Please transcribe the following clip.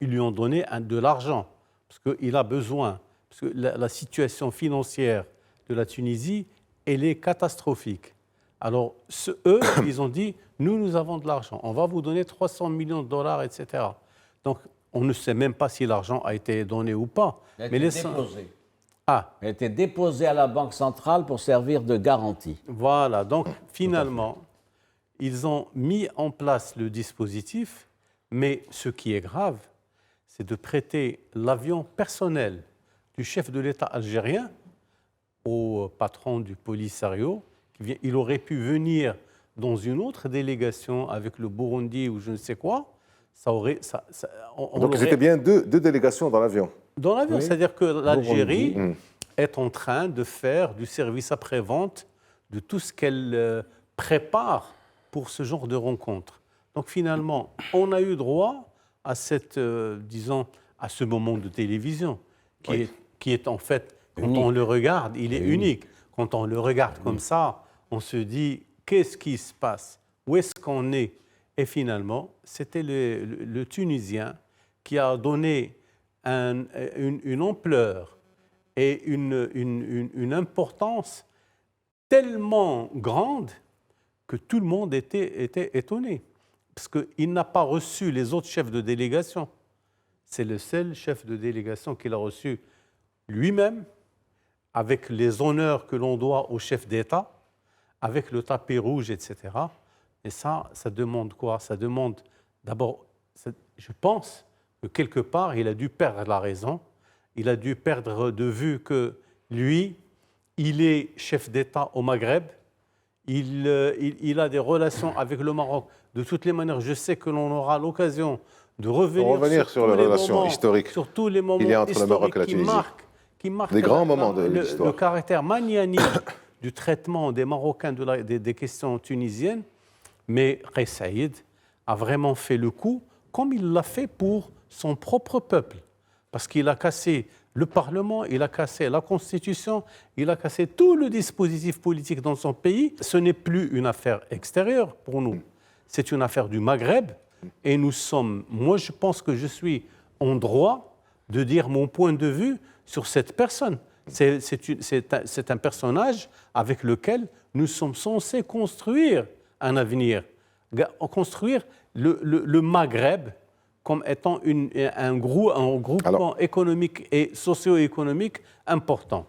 ils lui ont donné de l'argent, parce qu'il a besoin, parce que la situation financière de la Tunisie, elle est catastrophique. Alors, eux, ils ont dit, nous avons de l'argent, on va vous donner 300 millions de dollars, etc. Donc, on ne sait même pas si l'argent a été donné ou pas. Il a été déposé. Ah. Il a été déposé à la Banque centrale pour servir de garantie. Voilà, donc finalement, ils ont mis en place le dispositif, mais ce qui est grave, c'est de prêter l'avion personnel du chef de l'État algérien au patron du Polisario. Il aurait pu venir dans une autre délégation avec le Burundi ou je ne sais quoi. Donc c'était bien deux délégations dans l'avion. Dans l'avion, oui. C'est-à-dire que l'Algérie est en train de faire du service après-vente, de tout ce qu'elle prépare pour ce genre de rencontre. Donc finalement, on a eu droit à disons, à ce moment de télévision qui est en fait, quand on le regarde, il est unique. Quand on le regarde comme ça, on se dit, qu'est-ce qui se passe? Où est-ce qu'on est? Et finalement, c'était le Tunisien qui a donné une ampleur et une importance tellement grande que tout le monde était étonné. Parce qu'il n'a pas reçu les autres chefs de délégation. C'est le seul chef de délégation qu'il a reçu lui-même, avec les honneurs que l'on doit au chef d'État, avec le tapis rouge, etc. Et ça demande quoi? Ça demande, d'abord, je pense que quelque part, il a dû perdre la raison. Il a dû perdre de vue que lui, il est chef d'État au Maghreb. Il a des relations avec le Maroc. De toutes les manières, je sais que l'on aura l'occasion de revenir sur les relations historiques sur tous les moments qu'il y a entre le Maroc et la Tunisie. Qui marquent des grands moments de l'histoire. Le caractère magnanime du traitement des Marocains des questions tunisiennes. Mais Kais Saïd a vraiment fait le coup comme il l'a fait pour son propre peuple. Parce qu'il a cassé le Parlement, il a cassé la Constitution, il a cassé tout le dispositif politique dans son pays. Ce n'est plus une affaire extérieure pour nous, c'est une affaire du Maghreb. Et moi je pense que je suis en droit de dire mon point de vue sur cette personne. C'est un personnage avec lequel nous sommes censés construire un avenir, construire le Maghreb comme étant un groupement économique et socio-économique important.